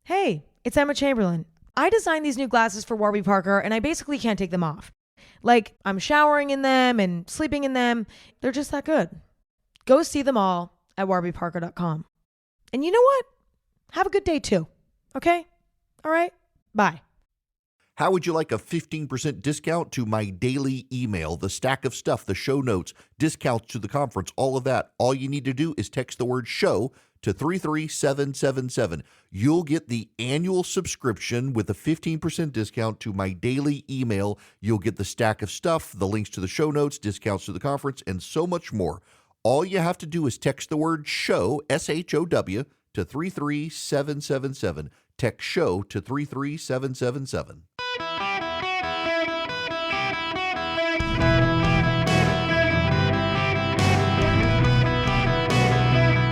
Hey, it's Emma Chamberlain. I designed these new glasses for Warby Parker, and I basically can't take them off. Like, I'm showering in them and sleeping in them. They're just that good. Go see them all at warbyparker.com. And you know what? Have a good day too. Okay? All right? Bye. How would you like a 15% discount to my daily email, the stack of stuff, the show notes, discounts to the conference, all of that? All you need to do is text the word show to 33777. You'll get the annual subscription with a 15% discount to my daily email. You'll get the stack of stuff, the links to the show notes, discounts to the conference, and so much more. All you have to do is text the word show, SHOW, to 33777. Text show to 33777.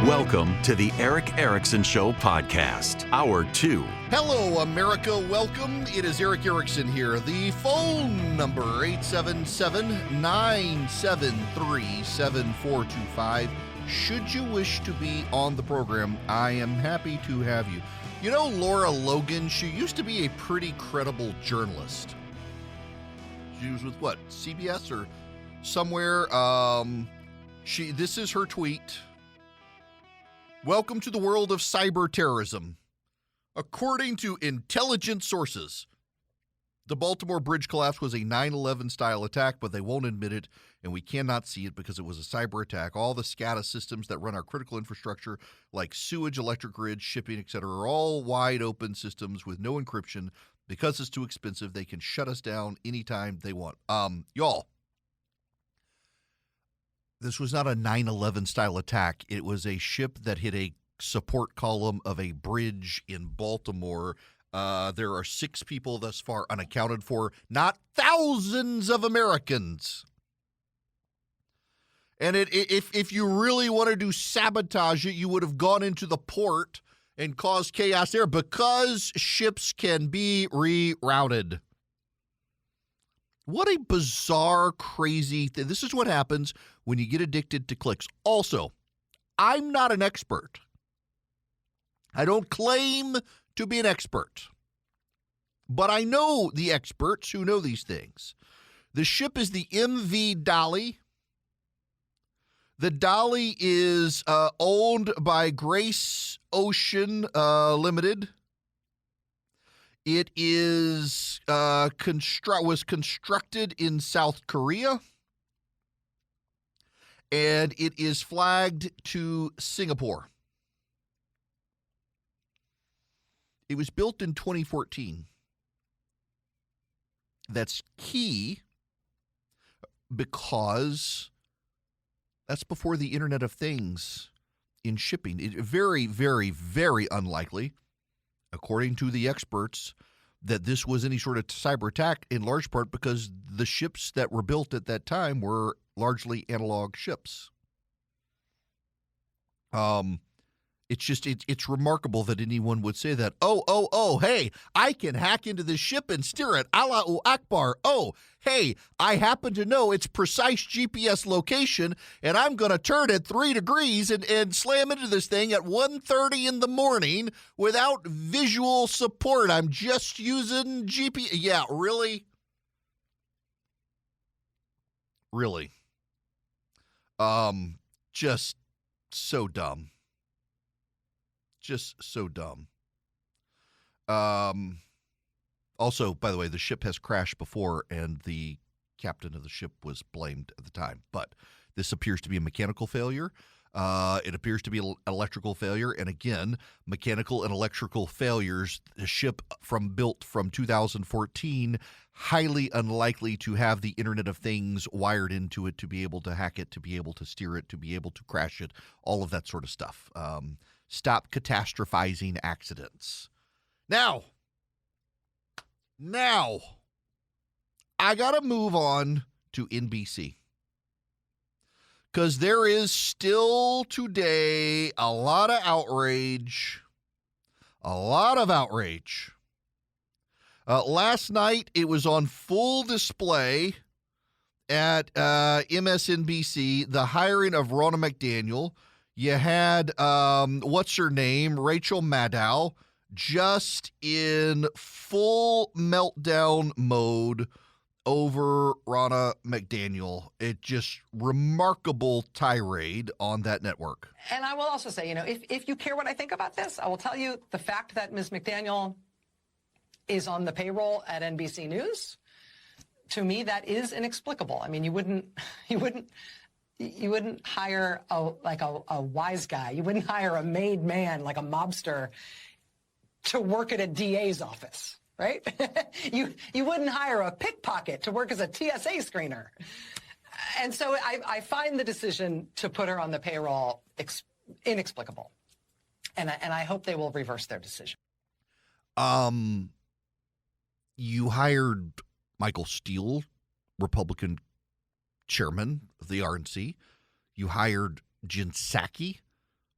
Welcome to the Eric Erickson Show podcast, Hour 2. Hello, America. Welcome. It is Eric Erickson here. The phone number, 877-973-7425. Should you wish to be on the program, I am happy to have you. You know Laura Logan? She used to be a pretty credible journalist. She was with what, CBS or somewhere? This is her tweet. Welcome to the world of cyber terrorism. According to intelligence sources, the Baltimore Bridge collapse was a 9/11 style attack, but they won't admit it, and we cannot see it because it was a cyber attack. All the SCADA systems that run our critical infrastructure, like sewage, electric grid, shipping, etc., are all wide open systems with no encryption. Because it's too expensive, they can shut us down anytime they want. Y'all, this was not a 9/11 style attack. It was a ship that hit a support column of a bridge in Baltimore. There are 6 people thus far unaccounted for, not thousands of Americans. And if you really want to do sabotage it, you would have gone into the port and caused chaos there because ships can be rerouted. What a bizarre, crazy thing. This is what happens when you get addicted to clicks. Also, I'm not an expert. I don't claim to be an expert. But I know the experts who know these things. The ship is the MV Dolly. The Dolly is owned by Grace Ocean Limited. It is was constructed in South Korea, and it is flagged to Singapore. It was built in 2014. That's key because that's before the Internet of Things in shipping. It very, very, very unlikely, according to the experts, that this was any sort of cyber attack, in large part because the ships that were built at that time were largely analog ships. It's remarkable that anyone would say that. Oh, hey, I can hack into this ship and steer it. Allahu Akbar. Oh, hey, I happen to know its precise GPS location, and I'm going to turn it 3 degrees and slam into this thing at 1:30 in the morning without visual support. I'm just using GPS. Yeah, really? Really? Just so dumb. Just so dumb. Also, by the way, the ship has crashed before, and the captain of the ship was blamed at the time. But this appears to be a mechanical failure. It appears to be an electrical failure. And again, mechanical and electrical failures, the ship built from 2014, highly unlikely to have the Internet of Things wired into it to be able to hack it, to be able to steer it, to be able to crash it, all of that sort of stuff. Stop catastrophizing accidents. Now, I got to move on to NBC. Because there is still today a lot of outrage. Last night, it was on full display at MSNBC, the hiring of Ronna McDaniel. You had, what's her name, Rachel Maddow, just in full meltdown mode over Ronna McDaniel. It just remarkable tirade on that network. And I will also say, if you care what I think about this, I will tell you the fact that Ms. McDaniel is on the payroll at NBC News, to me, that is inexplicable. I mean, you wouldn't hire a wise guy. You wouldn't hire a made man like a mobster to work at a DA's office, right? you wouldn't hire a pickpocket to work as a TSA screener. And so I find the decision to put her on the payroll inexplicable. And I hope they will reverse their decision. You hired Michael Steele, Republican chairman of the RNC. You hired Jen Psaki,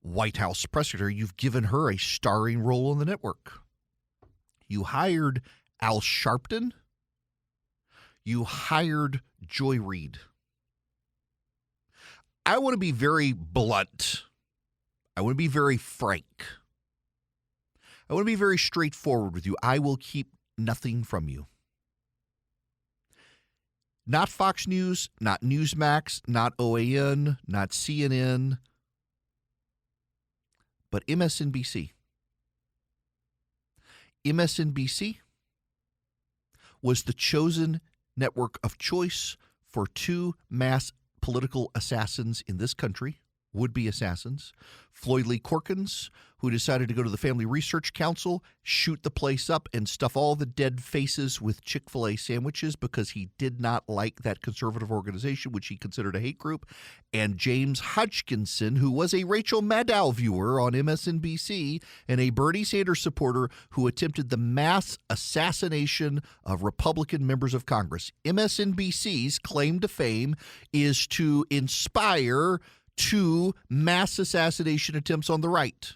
White House press secretary. You've given her a starring role on the network. You hired Al Sharpton. You hired Joy Reid. I want to be very blunt. I want to be very frank. I want to be very straightforward with you. I will keep nothing from you. Not Fox News, not Newsmax, not OAN, not CNN, but MSNBC. MSNBC was the chosen network of choice for two mass political assassins in this country, would-be assassins. Floyd Lee Corkins, who decided to go to the Family Research Council, shoot the place up, and stuff all the dead faces with Chick-fil-A sandwiches because he did not like that conservative organization, which he considered a hate group. And James Hodgkinson, who was a Rachel Maddow viewer on MSNBC and a Bernie Sanders supporter who attempted the mass assassination of Republican members of Congress. MSNBC's claim to fame is to inspire two mass assassination attempts on the right.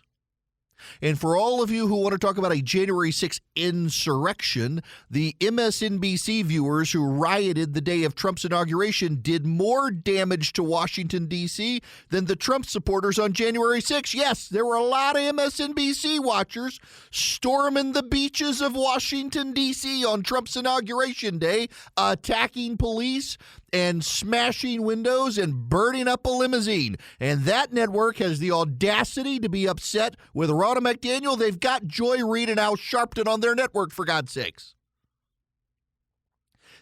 And for all of you who want to talk about a January 6th insurrection, the MSNBC viewers who rioted the day of Trump's inauguration did more damage to Washington, D.C. than the Trump supporters on January 6th. Yes, there were a lot of MSNBC watchers storming the beaches of Washington, D.C. on Trump's inauguration day, attacking police and smashing windows and burning up a limousine. And that network has the audacity to be upset with Ronna McDaniel. They've got Joy Reid and Al Sharpton on their network, for God's sakes.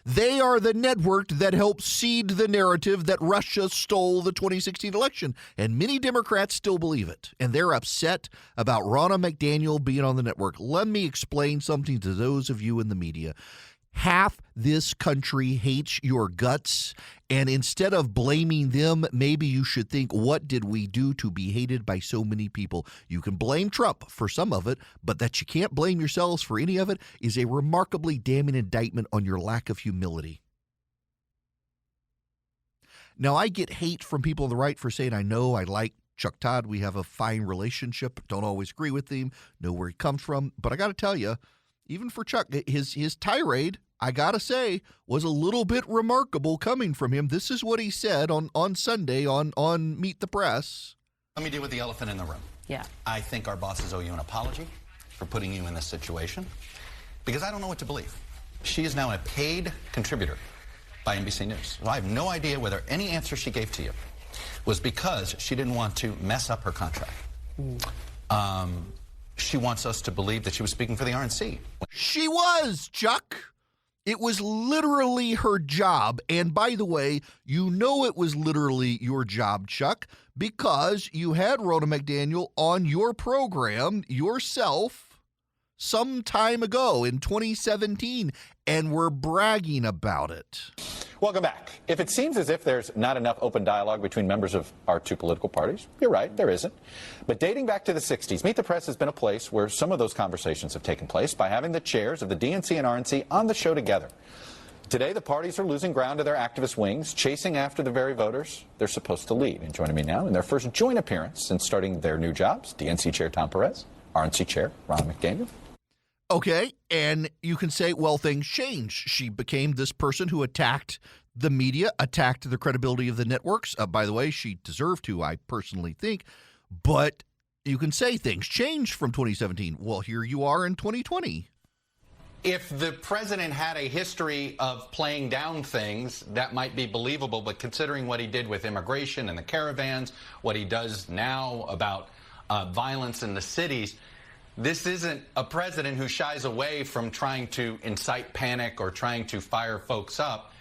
They are the network that helped seed the narrative that Russia stole the 2016 election. And many Democrats still believe it. And they're upset about Ronna McDaniel being on the network. Let me explain something to those of you in the media. Half this country hates your guts, and instead of blaming them, maybe you should think, what did we do to be hated by so many people? You can blame Trump for some of it, but that you can't blame yourselves for any of it is a remarkably damning indictment on your lack of humility. Now, I get hate from people on the right for saying, I know I like Chuck Todd. We have a fine relationship. Don't always agree with him, know where he comes from. But I got to tell you, even for Chuck, his tirade, I got to say, was a little bit remarkable coming from him. This is what he said on Sunday on Meet the Press. Let me deal with the elephant in the room. Yeah. I think our bosses owe you an apology for putting you in this situation because I don't know what to believe. She is now a paid contributor by NBC News. So I have no idea whether any answer she gave to you was because she didn't want to mess up her contract. She wants us to believe that she was speaking for the RNC. She was, Chuck. It was literally her job. And by the way, you know it was literally your job, Chuck, because you had Ronna McDaniel on your program yourself some time ago in 2017, and we're bragging about it. Welcome back. If it seems as if there's not enough open dialogue between members of our two political parties, you're right, there isn't. But dating back to the 60s, Meet the Press has been a place where some of those conversations have taken place by having the chairs of the DNC and RNC on the show together. Today, the parties are losing ground to their activist wings, chasing after the very voters they're supposed to lead. And joining me now in their first joint appearance since starting their new jobs, DNC Chair Tom Perez, RNC Chair Ronna McDaniel. Okay, and you can say, well, things changed. She became this person who attacked the media, attacked the credibility of the networks. By the way, she deserved to, I personally think. But You can say things changed from 2017. Well, here you are in 2020. If the president had a history of playing down things, that might be believable. But considering what he did with immigration and the caravans, what he does now about violence in the cities, this isn't a president who shies away from trying to incite panic or trying to fire folks up.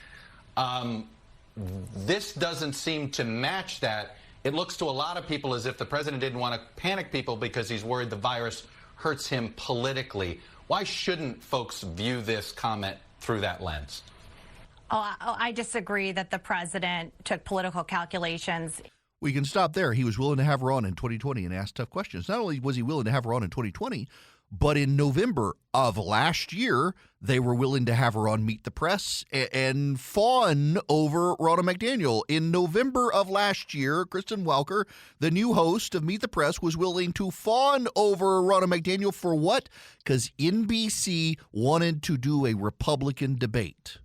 This doesn't seem to match that. It looks to a lot of people as if the president didn't want to panic people because he's worried the virus hurts him politically. Why shouldn't folks view this comment through that lens? I disagree that the president took political calculations. We can stop there. He was willing to have her on in 2020 and ask tough questions. Not only was he willing to have her on in 2020, but in November of last year, they were willing to have her on Meet the Press and fawn over Ronna McDaniel. In November of last year, Kristen Welker, the new host of Meet the Press, was willing to fawn over Ronna McDaniel for what? Because NBC wanted to do a Republican debate.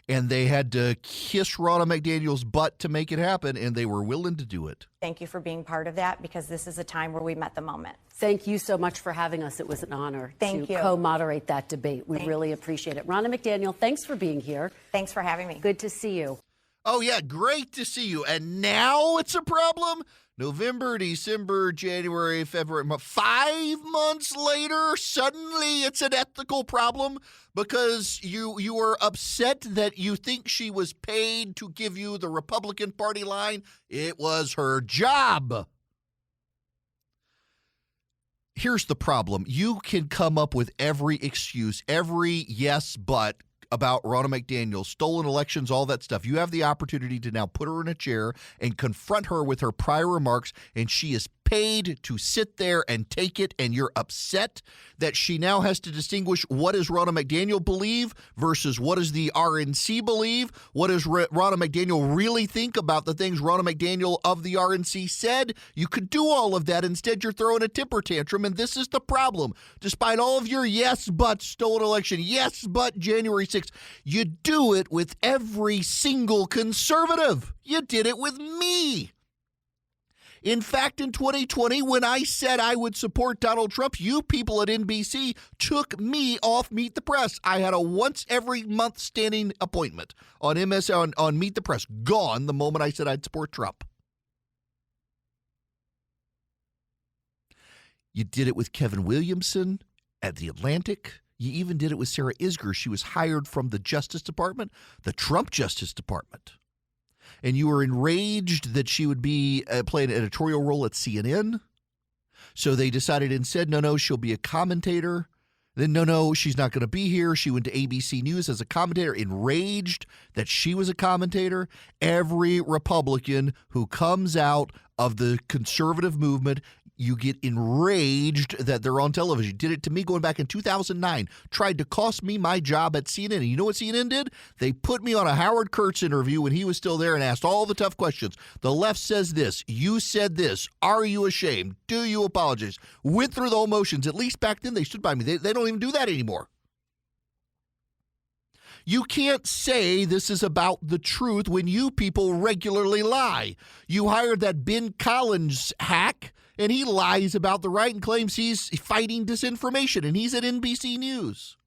And they had to kiss Ronna McDaniel's butt to make it happen, and they were willing to do it. Thank you for being part of that, because this is a time where we met the moment. Thank you so much for having us. It was an honor to co-moderate that debate. We really appreciate it. Ronna McDaniel, thanks for being here. Thanks for having me. Good to see you. Oh, yeah, great to see you. And now it's a problem? November, December, January, February, 5 months later, suddenly it's an ethical problem because you are upset that you think she was paid to give you the Republican Party line. It was her job. Here's the problem. You can come up with every excuse, every yes, but about Ronna McDaniel, stolen elections, all that stuff. You have the opportunity to now put her in a chair and confront her with her prior remarks, and she is paid to sit there and take it, and you're upset that she now has to distinguish what does Ronna McDaniel believe versus what does the RNC believe? What does Ronna McDaniel really think about the things Ronna McDaniel of the RNC said? You could do all of that. Instead, you're throwing a temper tantrum, and this is the problem. Despite all of your yes, but stolen election, yes, but January 6th, you do it with every single conservative. You did it with me. In fact, in 2020, when I said I would support Donald Trump, you people at NBC took me off Meet the Press. I had a once every month standing appointment on on Meet the Press, gone the moment I said I'd support Trump. You did it with Kevin Williamson at The Atlantic. You even did it with Sarah Isgur. She was hired from the Justice Department, the Trump Justice Department. And you were enraged that she would be playing an editorial role at CNN. So they decided instead, no, she'll be a commentator. Then, no, she's not going to be here. She went to ABC News as a commentator, enraged that she was a commentator. Every Republican who comes out of the conservative movement, you get enraged that they're on television. You did it to me going back in 2009. Tried to cost me my job at CNN. And you know what CNN did? They put me on a Howard Kurtz interview when he was still there and asked all the tough questions. The left says this. You said this. Are you ashamed? Do you apologize? Went through the whole motions. At least back then they stood by me. They don't even do that anymore. You can't say this is about the truth when you people regularly lie. You hired that Ben Collins hack, and he lies about the right and claims he's fighting disinformation, and he's at NBC News.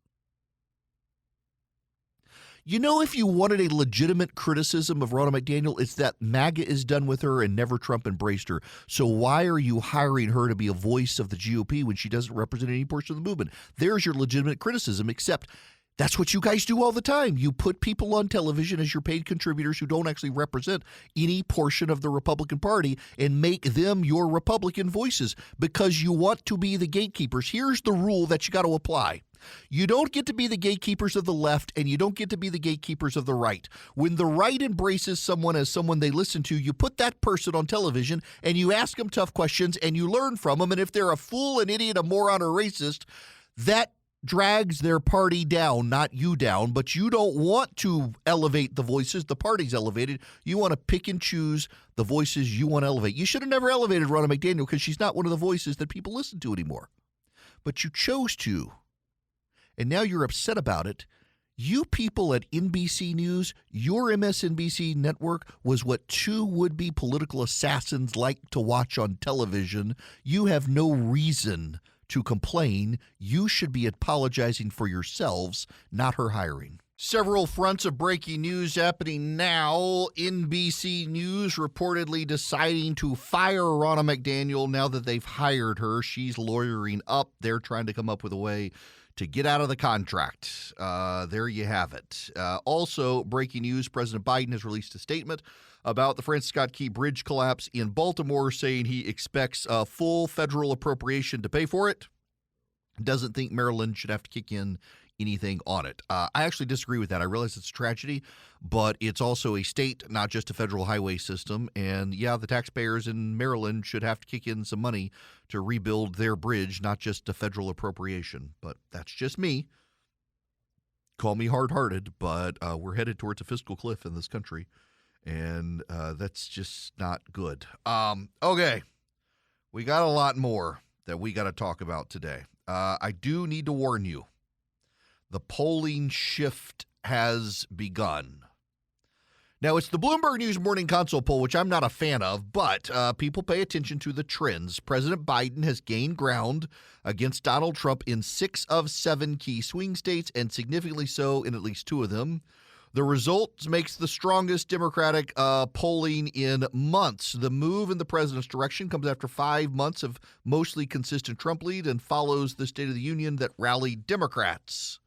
You know, if you wanted a legitimate criticism of Ronna McDaniel, it's that MAGA is done with her and never Trump embraced her. So why are you hiring her to be a voice of the GOP when she doesn't represent any portion of the movement? There's your legitimate criticism, except that's what you guys do all the time. You put people on television as your paid contributors who don't actually represent any portion of the Republican Party and make them your Republican voices because you want to be the gatekeepers. Here's the rule that you got to apply. You don't get to be the gatekeepers of the left, and you don't get to be the gatekeepers of the right. When the right embraces someone as someone they listen to, you put that person on television, and you ask them tough questions, and you learn from them. And if they're a fool, an idiot, a moron, or racist, that drags their party down, not you down. But you don't want to elevate the voices the party's elevated. You want to pick and choose the voices you want to elevate. You should have never elevated Ronna McDaniel because she's not one of the voices that people listen to anymore. But you chose to. And now you're upset about it. You people at NBC News, your MSNBC network was what two would-be political assassins like to watch on television. You have no reason to complain. You should be apologizing for yourselves, not her hiring. Several fronts of breaking news happening now. NBC News reportedly deciding to fire Ronna McDaniel now that they've hired her. She's lawyering up. They're trying to come up with a way to get out of the contract. There you have it. Also, breaking news, President Biden has released a statement about the Francis Scott Key Bridge collapse in Baltimore, saying he expects a full federal appropriation to pay for it. Doesn't think Maryland should have to kick in anything on it. I actually disagree with that. I realize it's a tragedy, but it's also a state, not just a federal highway system. And yeah, the taxpayers in Maryland should have to kick in some money to rebuild their bridge, not just a federal appropriation. But that's just me. Call me hard-hearted, but we're headed towards a fiscal cliff in this country, and that's just not good. Okay, we got a lot more that we got to talk about today. I do need to warn you. The polling shift has begun. Now, it's the Bloomberg News Morning Consult poll, which I'm not a fan of, but people pay attention to the trends. President Biden has gained ground against Donald Trump in 6 of 7 key swing states, and significantly so in at least 2 of them. The results makes the strongest Democratic polling in months. The move in the president's direction comes after 5 months of mostly consistent Trump lead and follows the State of the Union that rallied Democrats.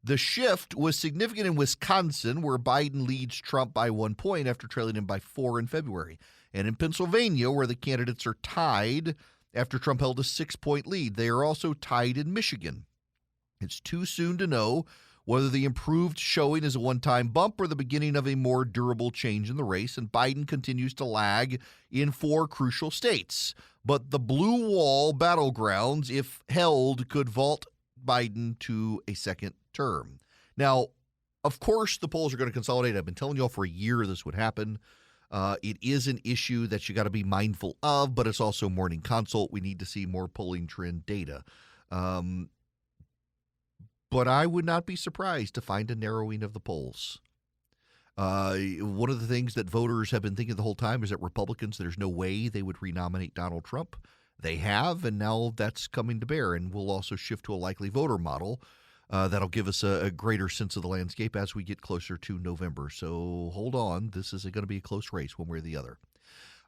The shift was significant in Wisconsin, where Biden leads Trump by 1 point after trailing him by 4 in February, and in Pennsylvania, where the candidates are tied after Trump held a 6-point lead. They are also tied in Michigan. It's too soon to know whether the improved showing is a one-time bump or the beginning of a more durable change in the race, and Biden continues to lag in 4 crucial states. But the blue wall battlegrounds, if held, could vault Biden to a second term. Now, of course, the polls are going to consolidate. I've been telling you all for a year this would happen. It is an issue that you got to be mindful of, but it's also Morning Consult. We need to see more polling trend data. But I would not be surprised to find a narrowing of the polls. One of the things that voters have been thinking the whole time is that Republicans, there's no way they would renominate Donald Trump. They have, and now that's coming to bear, and we'll also shift to a likely voter model that'll give us a greater sense of the landscape as we get closer to November. So hold on. This is going to be a close race one way or the other.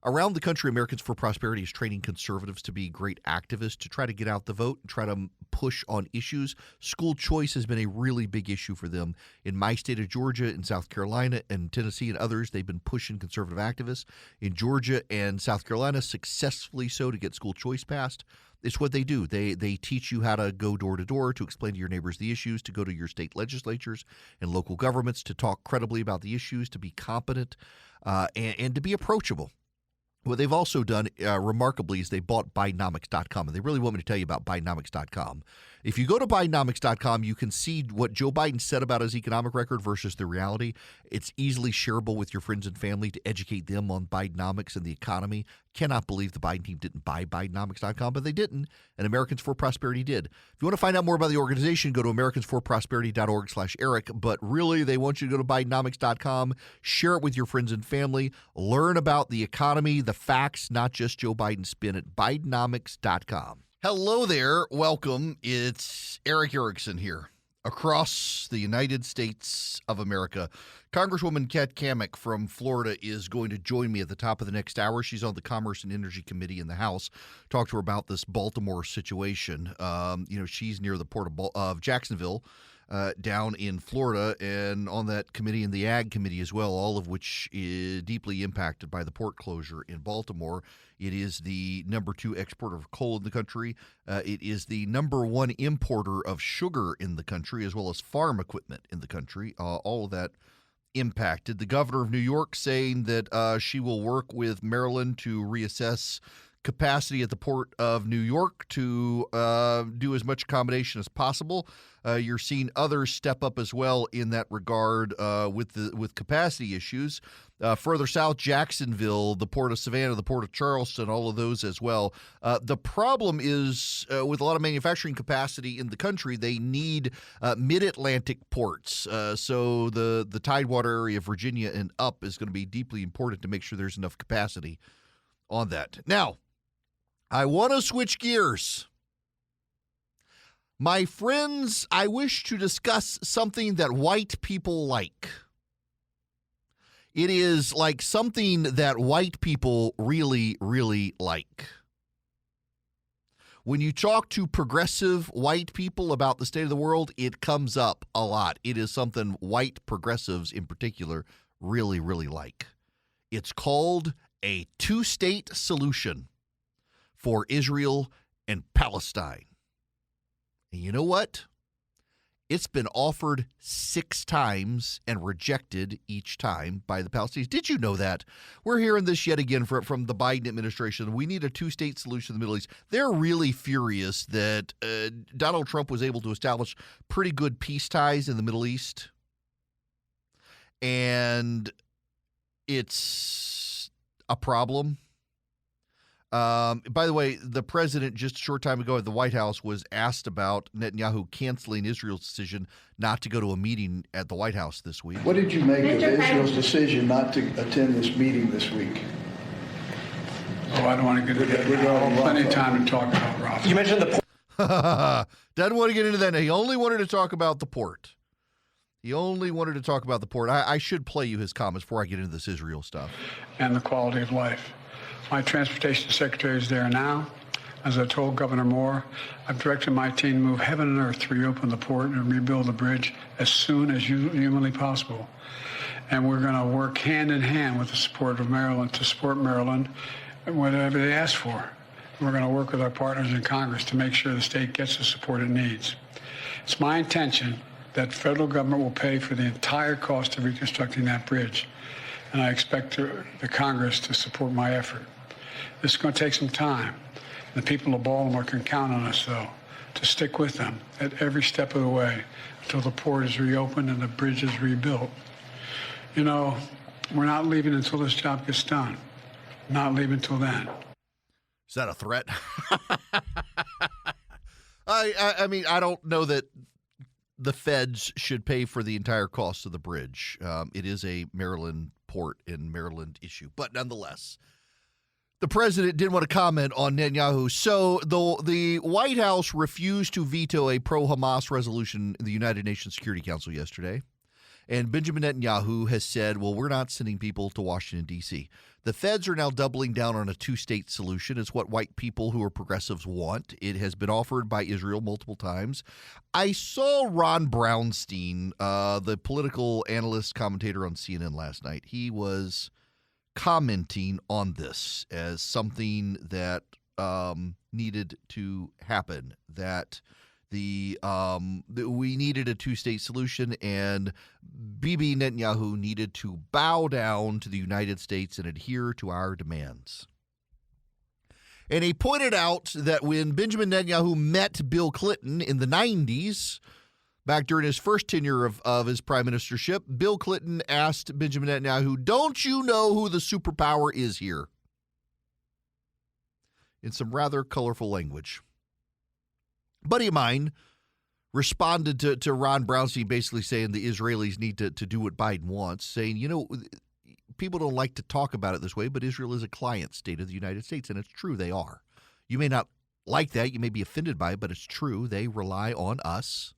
Around the country, Americans for Prosperity is training conservatives to be great activists to try to get out the vote and try to push on issues. School choice has been a really big issue for them. In my state of Georgia, in South Carolina, and Tennessee, and others, they've been pushing conservative activists. In Georgia and South Carolina, successfully so, to get school choice passed. It's what they do. They teach you how to go door to door, to explain to your neighbors the issues, to go to your state legislatures and local governments, to talk credibly about the issues, to be competent, and to be approachable. What they've also done remarkably is they bought Bidenomics.com, and they really want me to tell you about Bidenomics.com. If you go to Bidenomics.com, you can see what Joe Biden said about his economic record versus the reality. It's easily shareable with your friends and family to educate them on Bidenomics and the economy. Cannot believe the Biden team didn't buy Bidenomics.com, but they didn't, and Americans for Prosperity did. If you want to find out more about the organization, go to americansforprosperity.org/Eric, but really they want you to go to Bidenomics.com, share it with your friends and family, learn about the economy, the facts, not just Joe Biden's spin at Bidenomics.com. Hello there. Welcome. It's Eric Erickson here across the United States of America. Congresswoman Kat Cammack from Florida is going to join me at the top of the next hour. She's on the Commerce and Energy Committee in the House. Talk to her about this Baltimore situation. She's near the port of Jacksonville, down in Florida, and on that committee and the Ag Committee as well, all of which is deeply impacted by the port closure in Baltimore. It is the number 2 exporter of coal in the country. It is the number 1 importer of sugar in the country, as well as farm equipment in the country. All of that impacted. The governor of New York saying that she will work with Maryland to reassess capacity at the Port of New York to do as much accommodation as possible. You're seeing others step up as well in that regard with capacity issues. Further south, Jacksonville, the Port of Savannah, the Port of Charleston, all of those as well. The problem is with a lot of manufacturing capacity in the country, they need mid-Atlantic ports. So the Tidewater area of Virginia and up is going to be deeply important to make sure there's enough capacity on that. Now, I want to switch gears. My friends, I wish to discuss something that white people like. It is like something that white people really, really like. When you talk to progressive white people about the state of the world, it comes up a lot. It is something white progressives in particular really, really like. It's called a two-state solution for Israel and Palestine. And you know what? It's been offered 6 times and rejected each time by the Palestinians. Did you know that? We're hearing this yet again from the Biden administration. We need a two-state solution in the Middle East. They're really furious that Donald Trump was able to establish pretty good peace ties in the Middle East. And it's a problem. By the way, the president just a short time ago at the White House was asked about Netanyahu canceling Israel's decision not to go to a meeting at the White House this week. What did you make of Israel's decision not to attend this meeting this week? Oh, I don't want to get into that. We're going to have plenty of time to talk about Rafah. You mentioned the port. Doesn't want to get into that. He only wanted to talk about the port. He only wanted to talk about the port. I should play you his comments before I get into this Israel stuff. And the quality of life. My transportation secretary is there now. As I told Governor Moore, I've directed my team to move heaven and earth to reopen the port and rebuild the bridge as soon as humanly possible. And we're going to work hand in hand with the support of Maryland to support Maryland and whatever they ask for. We're going to work with our partners in Congress to make sure the state gets the support it needs. It's my intention that federal government will pay for the entire cost of reconstructing that bridge. And I expect the Congress to support my effort. This is going to take some time. The people of Baltimore can count on us, though, to stick with them at every step of the way until the port is reopened and the bridge is rebuilt. You know, we're not leaving until this job gets done. Not leaving until then. Is that a threat? I mean, I don't know that the feds should pay for the entire cost of the bridge. It is a Maryland port and Maryland issue. But nonetheless, the president didn't want to comment on Netanyahu. So the White House refused to veto a pro-Hamas resolution in the United Nations Security Council yesterday. And Benjamin Netanyahu has said, well, we're not sending people to Washington, D.C. The feds are now doubling down on a two-state solution. It's what white people who are progressives want. It has been offered by Israel multiple times. I saw Ron Brownstein, the political analyst commentator on CNN last night. He was commenting on this as something that needed to happen, that we needed a two-state solution, and Bibi Netanyahu needed to bow down to the United States and adhere to our demands. And he pointed out that when Benjamin Netanyahu met Bill Clinton in the 90s, back during his first tenure of his prime ministership, Bill Clinton asked Benjamin Netanyahu, don't you know who the superpower is here? In some rather colorful language. A buddy of mine responded to Ron Brownstein basically saying the Israelis need to do what Biden wants, saying, you know, people don't like to talk about it this way, but Israel is a client state of the United States, and it's true, they are. You may not like that, you may be offended by it, but it's true. They rely on us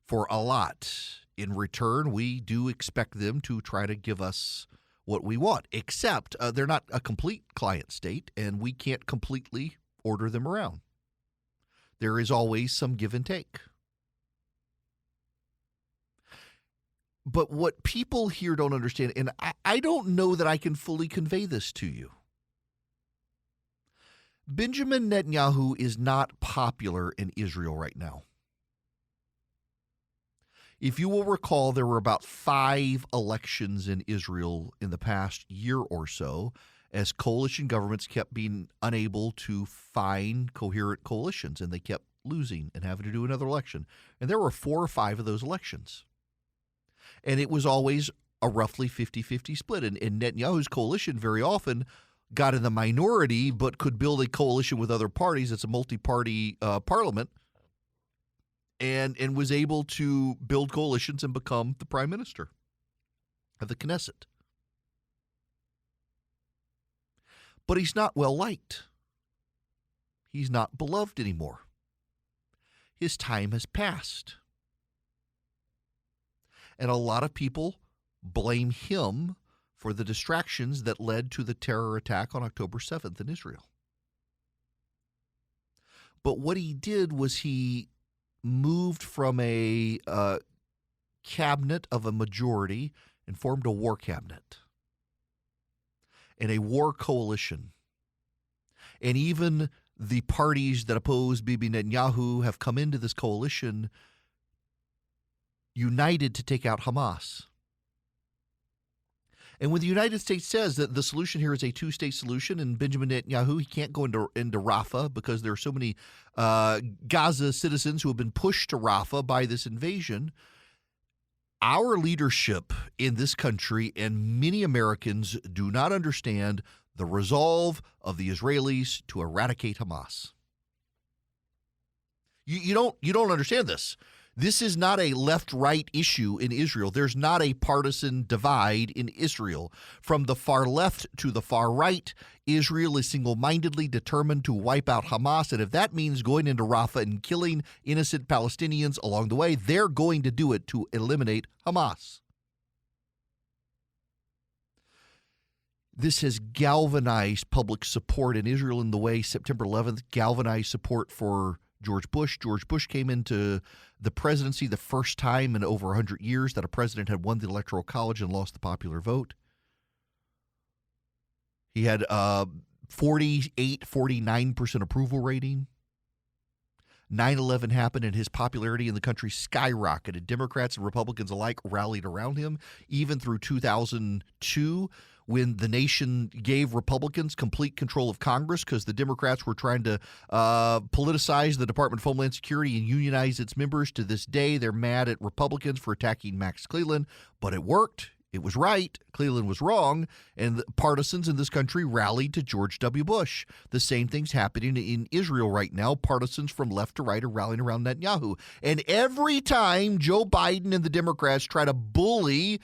for a lot. In return, we do expect them to try to give us what we want, except they're not a complete client state, and we can't completely order them around. There is always some give and take. But what people here don't understand, and I don't know that I can fully convey this to you, Benjamin Netanyahu is not popular in Israel right now. If you will recall, there were about 5 elections in Israel in the past year or so, as coalition governments kept being unable to find coherent coalitions, and they kept losing and having to do another election. And there were 4 or 5 of those elections. And it was always a roughly 50-50 split. And Netanyahu's coalition very often got in the minority but could build a coalition with other parties. It's a multi-party parliament. And was able to build coalitions and become the prime minister of the Knesset. But he's not well liked. He's not beloved anymore. His time has passed. And a lot of people blame him for the distractions that led to the terror attack on October 7th in Israel. But what he did was he moved from a cabinet of a majority and formed a war cabinet and a war coalition. And even the parties that oppose Bibi Netanyahu have come into this coalition united to take out Hamas. And when the United States says that the solution here is a 2-state solution, and Benjamin Netanyahu, he can't go into Rafah because there are so many Gaza citizens who have been pushed to Rafah by this invasion, our leadership in this country and many Americans do not understand the resolve of the Israelis to eradicate Hamas. You don't understand this. This is not a left-right issue in Israel. There's not a partisan divide in Israel. From the far left to the far right, Israel is single-mindedly determined to wipe out Hamas, and if that means going into Rafah and killing innocent Palestinians along the way, they're going to do it to eliminate Hamas. This has galvanized public support in Israel in the way September 11th galvanized support for George Bush. George Bush came into the presidency the first time in over 100 years that a president had won the Electoral College and lost the popular vote. He had 49% approval rating. 9/11 happened and his popularity in the country skyrocketed. Democrats and Republicans alike rallied around him, even through 2002, when the nation gave Republicans complete control of Congress because the Democrats were trying to politicize the Department of Homeland Security and unionize its members. To this day, they're mad at Republicans for attacking Max Cleland, but it worked. It was right. Cleland was wrong. And the partisans in this country rallied to George W. Bush. The same thing's happening in Israel right now. Partisans from left to right are rallying around Netanyahu. And every time Joe Biden and the Democrats try to bully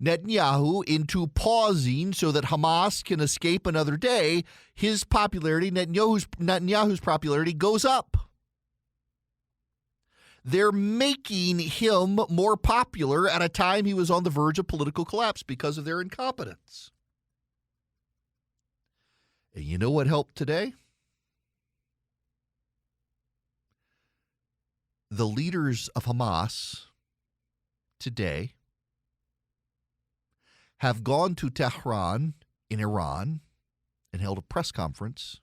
Netanyahu into pausing so that Hamas can escape another day, his popularity, Netanyahu's popularity, goes up. They're making him more popular at a time he was on the verge of political collapse because of their incompetence. And you know what helped today? The leaders of Hamas today have gone to Tehran in Iran and held a press conference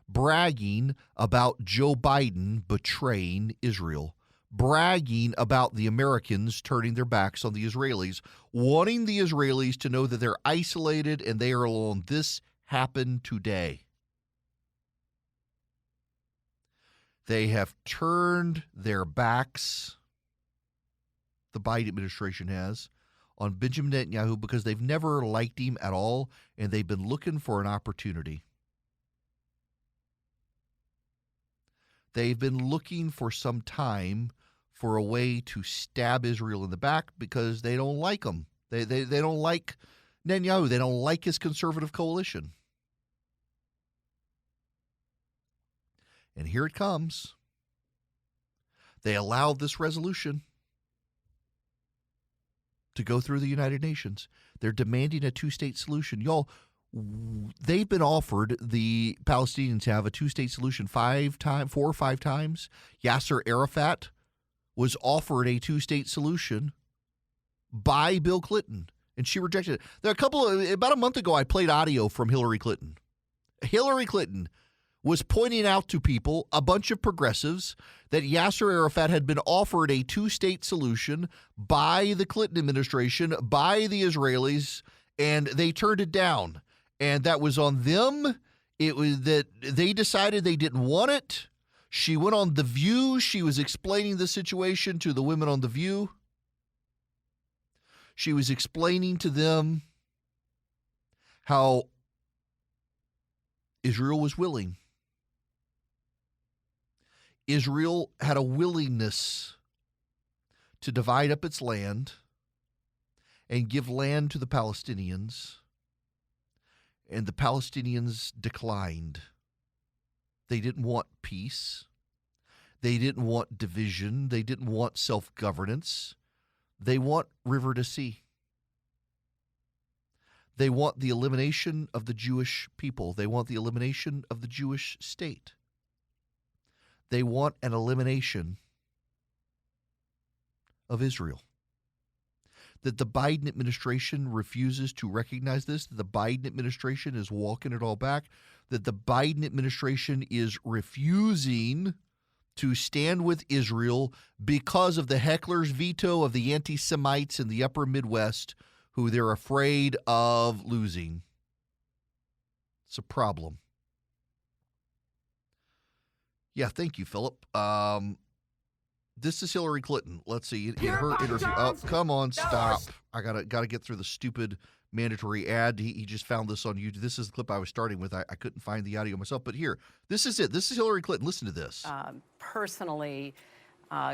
bragging about Joe Biden betraying Israel, bragging about the Americans turning their backs on the Israelis, wanting the Israelis to know that they're isolated and they are alone. This happened today. They have turned their backs, the Biden administration has, on Benjamin Netanyahu because they've never liked him at all, and they've been looking for an opportunity. They've been looking for some time for a way to stab Israel in the back because they don't like him. They don't like Netanyahu. They don't like his conservative coalition. And here it comes. They allowed this resolution to go through the United Nations. They're demanding a 2-state solution. Y'all, they've been offered, the Palestinians have, a 2-state solution 4 or 5 times. Yasser Arafat was offered a 2-state solution by Bill Clinton, and she rejected it. About a month ago, I played audio from Hillary Clinton. Hillary Clinton was pointing out to people, a bunch of progressives, that Yasser Arafat had been offered a 2-state solution by the Clinton administration, by the Israelis, and they turned it down. and that was on them. It was that they decided they didn't want it. She went on The View. She was explaining the situation to the women on The View. She was explaining to them how Israel was willing. Israel had a willingness to divide up its land and give land to the Palestinians, and the Palestinians declined. They didn't want peace. They didn't want division. They didn't want self-governance. They want river to sea. They want the elimination of the Jewish people. They want the elimination of the Jewish state. They want an elimination of Israel. That the Biden administration refuses to recognize this, that the Biden administration is walking it all back, that the Biden administration is refusing to stand with Israel because of the heckler's veto of the anti-Semites in the upper Midwest who they're afraid of losing. It's a problem. Yeah, thank you, Philip. This is Hillary Clinton. Let's see. In her interview. Oh, come on, stop. I gotta get through the stupid mandatory ad. He just found this on YouTube. This is the clip I was starting with. I couldn't find the audio myself, but here, this is it. This is Hillary Clinton. Listen to this. Personally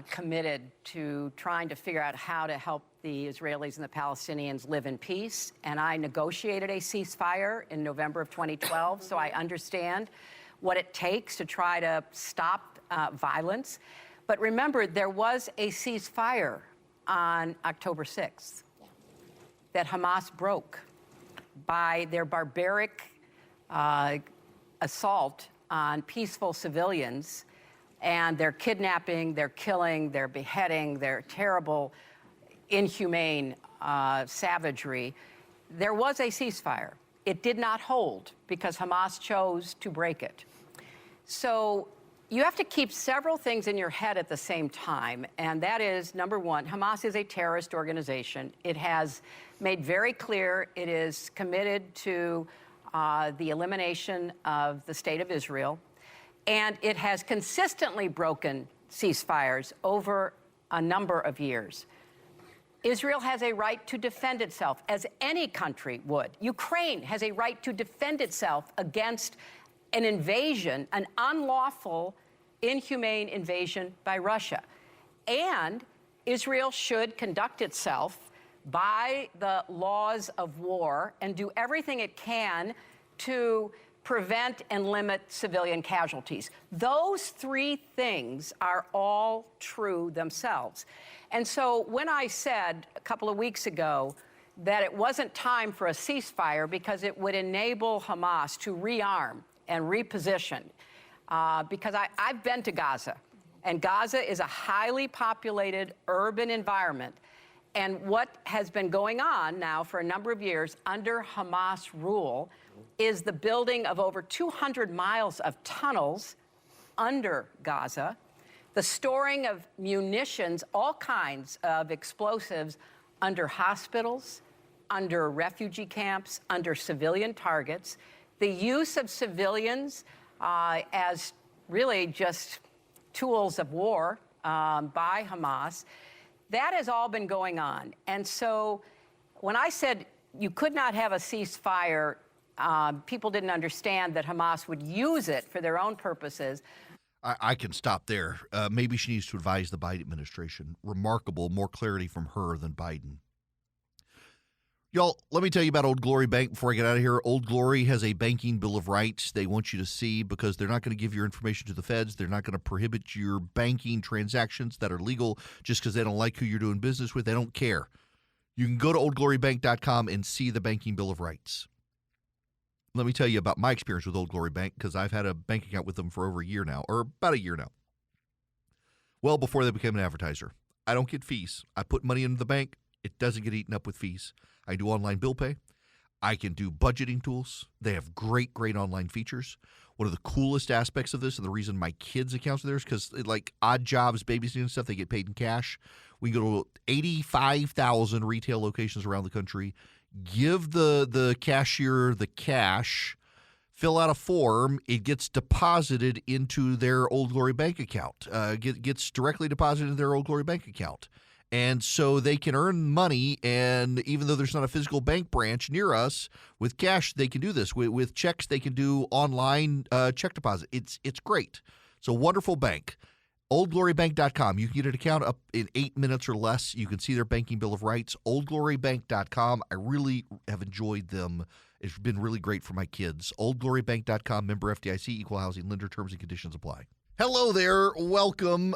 committed to trying to figure out how to help the Israelis and the Palestinians live in peace. And I negotiated a ceasefire in November of 2012, so I understand what it takes to try to stop violence. But remember, there was a ceasefire on October 6th that Hamas broke by their barbaric assault on peaceful civilians and their kidnapping, their killing, their beheading, their terrible, inhumane savagery. There was a ceasefire. It did not hold because Hamas chose to break it. So you have to keep several things in your head at the same time, and that is, number one, Hamas is a terrorist organization. It has made very clear it is committed to the elimination of the state of Israel, and it has consistently broken ceasefires over a number of years. Israel has a right to defend itself, as any country would. Ukraine has a right to defend itself against an invasion, an unlawful, inhumane invasion by Russia. And Israel should conduct itself by the laws of war and do everything it can to prevent and limit civilian casualties. Those three things are all true themselves. And so when I said a couple of weeks ago that it wasn't time for a ceasefire because it would enable Hamas to rearm and reposition, because I've been to Gaza, and Gaza is a highly populated urban environment. And what has been going on now for a number of years under Hamas rule is the building of over 200 miles of tunnels under Gaza, the storing of munitions, all kinds of explosives under hospitals, under refugee camps, under civilian targets, the use of civilians as really just tools of war by Hamas. That has all been going on. And so when I said you could not have a ceasefire, people didn't understand that Hamas would use it for their own purposes. I can stop there. Maybe she needs to advise the Biden administration. Remarkable, more clarity from her than Biden. Y'all, let me tell you about Old Glory Bank before I get out of here. Old Glory has a banking bill of rights they want you to see because they're not going to give your information to the feds. They're not going to prohibit your banking transactions that are legal just because they don't like who you're doing business with. They don't care. You can go to oldglorybank.com and see the banking bill of rights. Let me tell you about my experience with Old Glory Bank because I've had a bank account with them for over a year now, or about a year now. Well, before they became an advertiser. I don't get fees. I put money into the bank. It doesn't get eaten up with fees. I do online bill pay. I can do budgeting tools. They have great, great online features. One of the coolest aspects of this, and the reason my kids' accounts are there is because, like odd jobs, babysitting and stuff, they get paid in cash. We can go to 85,000 retail locations around the country, give the cashier the cash, fill out a form, it gets deposited into their Old Glory bank account, gets directly deposited into their Old Glory bank account. And so they can earn money, and even though there's not a physical bank branch near us, with cash they can do this. With checks they can do online check deposit. It's great. It's a wonderful bank. OldGloryBank.com. You can get an account up in 8 minutes or less. You can see their banking bill of rights. OldGloryBank.com. I really have enjoyed them. It's been really great for my kids. OldGloryBank.com. Member FDIC. Equal housing lender. Terms and conditions apply. Hello there. Welcome.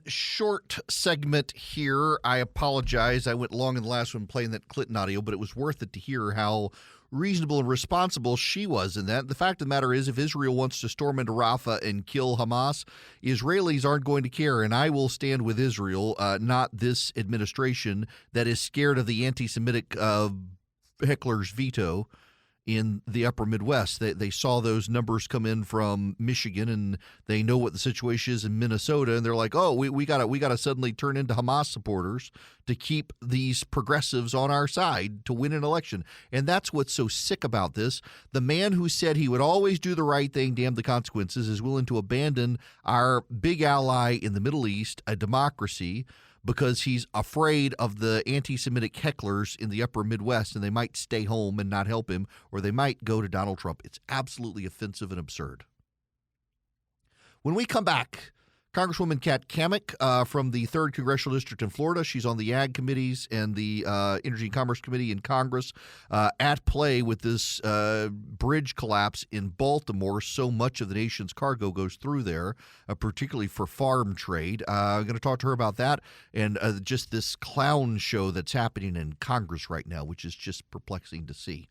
Short segment here. I apologize. I went long in the last one playing that Clinton audio, but it was worth it to hear how reasonable and responsible she was in that. The fact of the matter is, if Israel wants to storm into Rafah and kill Hamas, Israelis aren't going to care, and I will stand with Israel, not this administration that is scared of the anti-Semitic heckler's veto in the upper Midwest. They saw those numbers come in from Michigan, and they know what the situation is in Minnesota, and they're like, oh, we gotta suddenly turn into Hamas supporters to keep these progressives on our side to win an election. And that's what's so sick about this. The man who said he would always do the right thing, damn the consequences, is willing to abandon our big ally in the Middle East, a democracy, because he's afraid of the anti-Semitic hecklers in the upper Midwest, and they might stay home and not help him, or they might go to Donald Trump. It's absolutely offensive and absurd. When we come back, Congresswoman Kat Cammack from the 3rd Congressional District in Florida. She's on the Ag Committees and the Energy and Commerce Committee in Congress, at play with this bridge collapse in Baltimore. So much of the nation's cargo goes through there, particularly for farm trade. I'm going to talk to her about that and just this clown show that's happening in Congress right now, which is just perplexing to see.